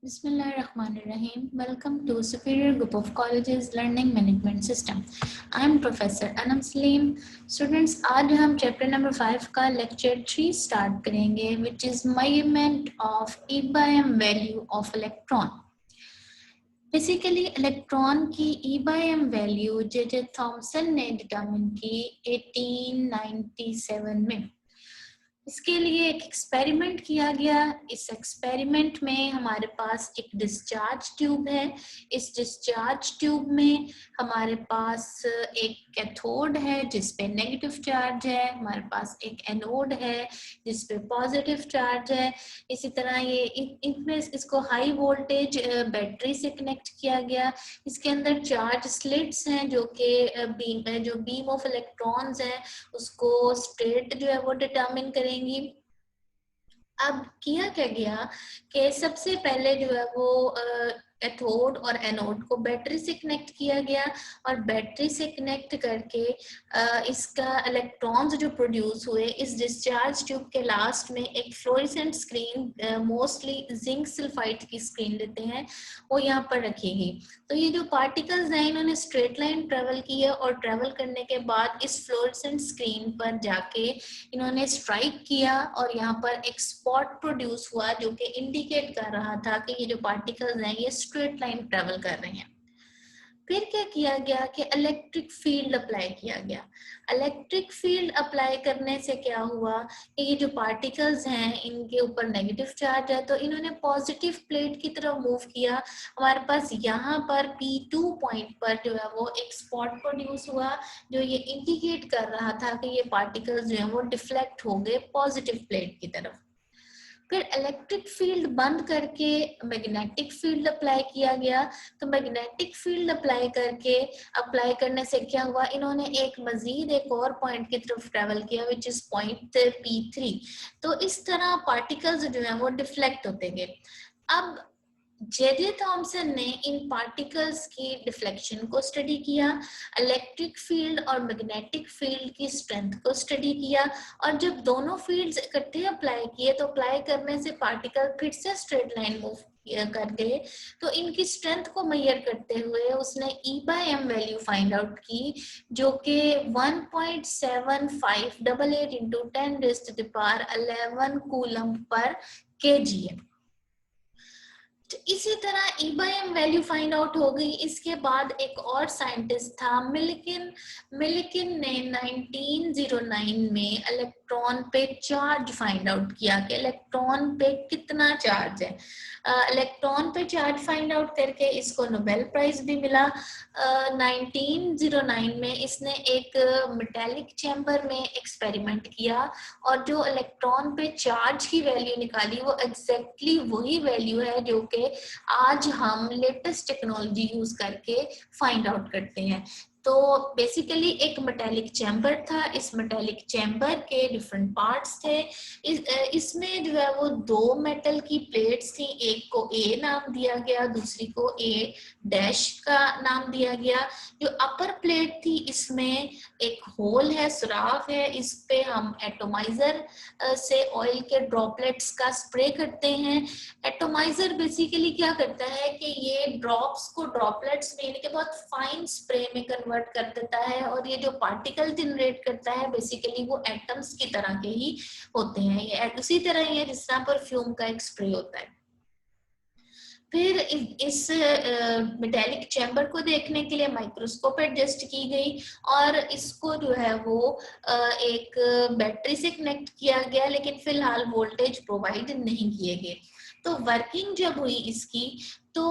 Bismillahirrahmanirrahim. Welcome to Superior Group of Colleges Learning Management System. I am Professor Anam Salim. Students, आज हम chapter number 5 का lecture 3 start करेंगे, which is measurement of E/m value of electron. Basically electron की E/m value J Thomson ने determine की 1897 में। इसके लिए एक एक्सपेरिमेंट किया गया। इस एक्सपेरिमेंट में हमारे पास एक डिस्चार्ज ट्यूब है। इस डिस्चार्ज ट्यूब में हमारे पास एक कैथोड है जिस पे नेगेटिव चार्ज है, हमारे पास एक एनोड है जिस पे पॉजिटिव चार्ज है। इसी तरह ये इनमें इसको हाई वोल्टेज बैटरी से कनेक्ट किया गया। इसके अंदर चार्ज स्लिट्स हैं जो कि बीम ऑफ इलेक्ट्रॉन्स हैं उसको स्टेट जो है वो डिटरमिन करेंगी। अब किया क्या गया कि सबसे पहले जो है वो कैथोड और एनोड को बैटरी से कनेक्ट किया गया और बैटरी से कनेक्ट करके इसका इलेक्ट्रॉन्स जो प्रोड्यूस हुए इस डिस्चार्ज ट्यूब के लास्ट में एक fluorescent screen, mostly zinc sulphide की स्क्रीन देते हैं, वो यहाँ पर रखेगी। तो ये जो पार्टिकल्स हैं इन्होंने स्ट्रेट लाइन ट्रेवल की है और ट्रेवल करने के बाद इस फ्लोरेसेंट स्क्रीन पर जाके इन्होंने स्ट्राइक किया और यहाँ पर एक स्पॉट प्रोड्यूस हुआ जो कि इंडिकेट कर रहा था कि ये जो पार्टिकल्स हैं ये स्ट्रेट लाइन ट्रेवल कर रहे हैं। फिर क्या किया गया कि इलेक्ट्रिक फील्ड अप्लाई किया गया। इलेक्ट्रिक फील्ड अप्लाई करने से क्या हुआ कि ये जो पार्टिकल्स हैं इनके ऊपर नेगेटिव चार्ज है तो इन्होंने पॉजिटिव प्लेट की तरफ मूव किया। हमारे पास यहाँ पर P2 पॉइंट पर जो है वो एक स्पॉट प्रोड्यूस हुआ जो ये इंडिकेट कर रहा था कि ये पार्टिकल्स जो है वो डिफ्लेक्ट हो गए पॉजिटिव प्लेट की तरफ। फिर इलेक्ट्रिक फील्ड बंद करके मैग्नेटिक फील्ड अप्लाई किया गया। तो मैग्नेटिक फील्ड अप्लाई करने से क्या हुआ, इन्होंने एक मजीद एक और पॉइंट की तरफ ट्रेवल किया विच इज पॉइंट P3। तो इस तरह पार्टिकल्स जो है वो डिफ्लेक्ट होते गए। अब जे थॉमसन ने इन पार्टिकल्स की डिफ्लेक्शन को स्टडी किया, इलेक्ट्रिक फील्ड और मैग्नेटिक फील्ड की स्ट्रेंथ को स्टडी किया और जब दोनों फील्ड्स इकट्ठे अप्लाई किए तो अप्लाई करने से पार्टिकल फिर से स्ट्रेट लाइन मूव कर गए। तो इनकी स्ट्रेंथ को मेजर करते हुए उसने E/m वैल्यू फाइंड आउट की जो कि 1.7588 into 10⁻11 कूलम पर kg है। तो इसी तरह E/m वैल्यू फाइंड आउट हो गई। इसके बाद एक और साइंटिस्ट था मिल्किन ने 1909 में इलेक्ट्रॉन पे चार्ज फाइंड आउट किया कि इलेक्ट्रॉन पे कितना चार्ज है। इलेक्ट्रॉन पे चार्ज फाइंड आउट करके इसको नोबेल प्राइज भी मिला। 1909 में इसने एक मेटालिक चैम्बर में एक्सपेरिमेंट किया और जो इलेक्ट्रॉन पे चार्ज की वैल्यू निकाली वो एग्जैक्टली वही वैल्यू है जो कि आज हम लेटेस्ट टेक्नोलॉजी यूज करके फाइंड आउट करते हैं। तो बेसिकली एक मेटालिक चैम्बर था, इस मेटालिक चैम्बर के डिफरेंट पार्ट्स थे। इसमें जो है वो दो मेटल की प्लेट्स थी, एक को A नाम दिया गया, दूसरी को A' का नाम दिया गया। जो अपर प्लेट थी इसमें एक होल है, सुराख है, इस पे हम एटोमाइजर से ऑयल के ड्रॉपलेट्स का स्प्रे करते हैं। एटोमाइजर बेसिकली क्या करता है कि ये ड्रॉप्स को ड्रॉपलेट्स में यानी कि बहुत फाइन स्प्रे में कन्वर्ट कर देता है और ये जो पार्टिकल जनरेट करता है बेसिकली वो एटम्स की तरह के ही होते हैं। ये उसी तरह ही है जिस तरह परफ्यूम का एक स्प्रे होता है। फिर इस मेटालिक चैम्बर को देखने के लिए माइक्रोस्कोप एडजस्ट की गई और इसको जो है वो एक बैटरी से कनेक्ट किया गया, लेकिन फिलहाल वोल्टेज प्रोवाइड नहीं किए गए। तो वर्किंग जब हुई इसकी तो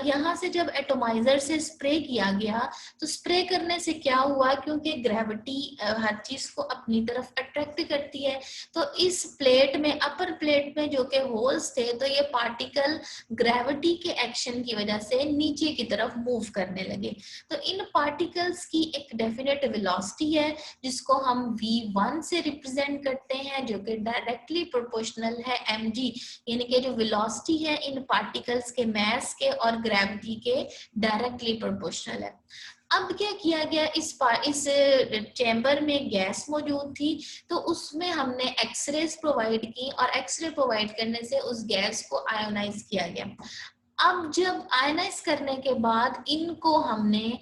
यहाँ से जब एटोमाइजर से स्प्रे किया गया तो स्प्रे करने से क्या हुआ, क्योंकि ग्रेविटी हर चीज को अपनी तरफ अट्रैक्ट करती है, तो इस प्लेट में अपर प्लेट में जो के होल्स थे तो ये पार्टिकल ग्रेविटी के एक्शन की वजह से नीचे की तरफ मूव करने लगे। तो इन पार्टिकल्स की एक डेफिनेट वेलोसिटी है जिसको हम v1 से रिप्रेजेंट करते हैं जो कि डायरेक्टली प्रोपोर्शनल है mg, यानी कि जो वेलोसिटी है इन पार्टिकल्स के मैस के और ग्रेविटी के डायरेक्टली प्रोपोर्शनल है। अब क्या किया गया, इस चैम्बर में गैस मौजूद थी, तो उसमें हमने एक्सरेज प्रोवाइड की और एक्सरे प्रोवाइड करने से उस गैस को आयोनाइज किया गया। अब जब आयनाइज करने के बाद इनको हमने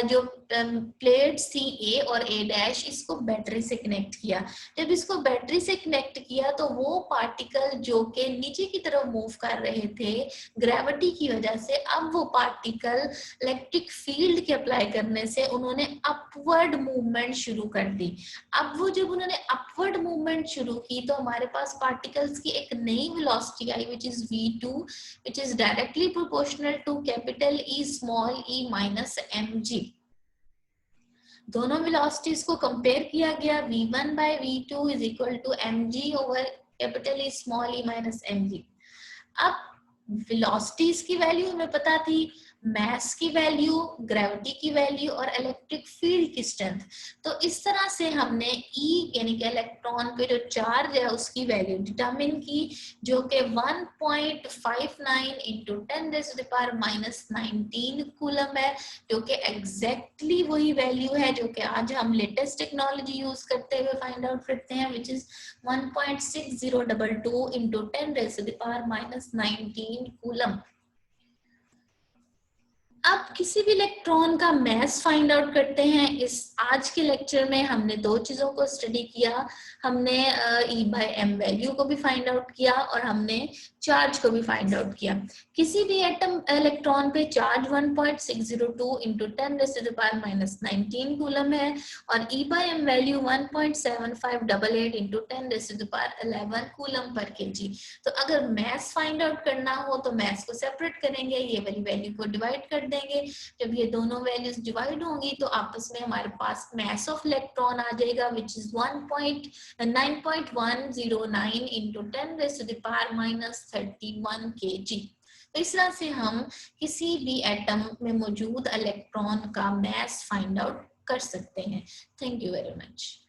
जो प्लेट्स थी ए और ए डैश, इसको बैटरी से कनेक्ट किया। जब इसको बैटरी से कनेक्ट किया तो वो पार्टिकल जो के नीचे की तरफ मूव कर रहे थे ग्रेविटी की वजह से, अब वो पार्टिकल इलेक्ट्रिक फील्ड के अप्लाई करने से उन्होंने अपवर्ड मूवमेंट शुरू कर दी। अब वो जब उन्होंने अपवर्ड मूवमेंट शुरू की तो हमारे पास पार्टिकल्स की एक नई velocity I which is v2, which is directly proportional to capital E small e minus mg। दोनों वेलोसिटीज को कंपेयर किया गया, v1 by v2 is equal to mg over capital E small e minus mg। अब velocities की value हमें पता थी, मास की वैल्यू, ग्रेविटी की वैल्यू और इलेक्ट्रिक फील्ड की स्ट्रेंथ। तो इस तरह से हमने E यानी कि इलेक्ट्रॉन पे जो चार्ज है उसकी वैल्यू डिटरमिन की, जो कि 1.59 इंटू 10⁻⁻19 कूलम है, जो कि एग्जैक्टली वही वैल्यू है जो कि आज हम लेटेस्ट टेक्नोलॉजी यूज करते हुए फाइंड आउट करते हैं, विच इज 1.6022 इंटू 10⁻⁻19 कूलम। अब किसी भी इलेक्ट्रॉन का मास फाइंड आउट करते हैं। इस आज के लेक्चर में हमने दो चीजों को स्टडी किया, हमने E by m वैल्यू को भी फाइंड आउट किया और हमने चार्ज को भी फाइंड आउट किया। किसी भी एटम इलेक्ट्रॉन पे चार्ज 1.602 इंटू 10⁻⁻19 कूलम है और E by m value 1.7588 into 10⁻11 coulomb per KG. तो अगर मास फाइंड आउट करना हो तो मास को सेपरेट करेंगे, ये वाली वैल्यू को डिवाइड कर देंगे। जब ये दोनों वैल्यूज डिवाइड होंगी तो आपस में हमारे पास मास ऑफ इलेक्ट्रॉन आ जाएगा विच इज 9.109 इंटू 10⁻31 kg। तो इस तरह से हम किसी भी एटम में मौजूद इलेक्ट्रॉन का मास फाइंड आउट कर सकते हैं। Thank you very much.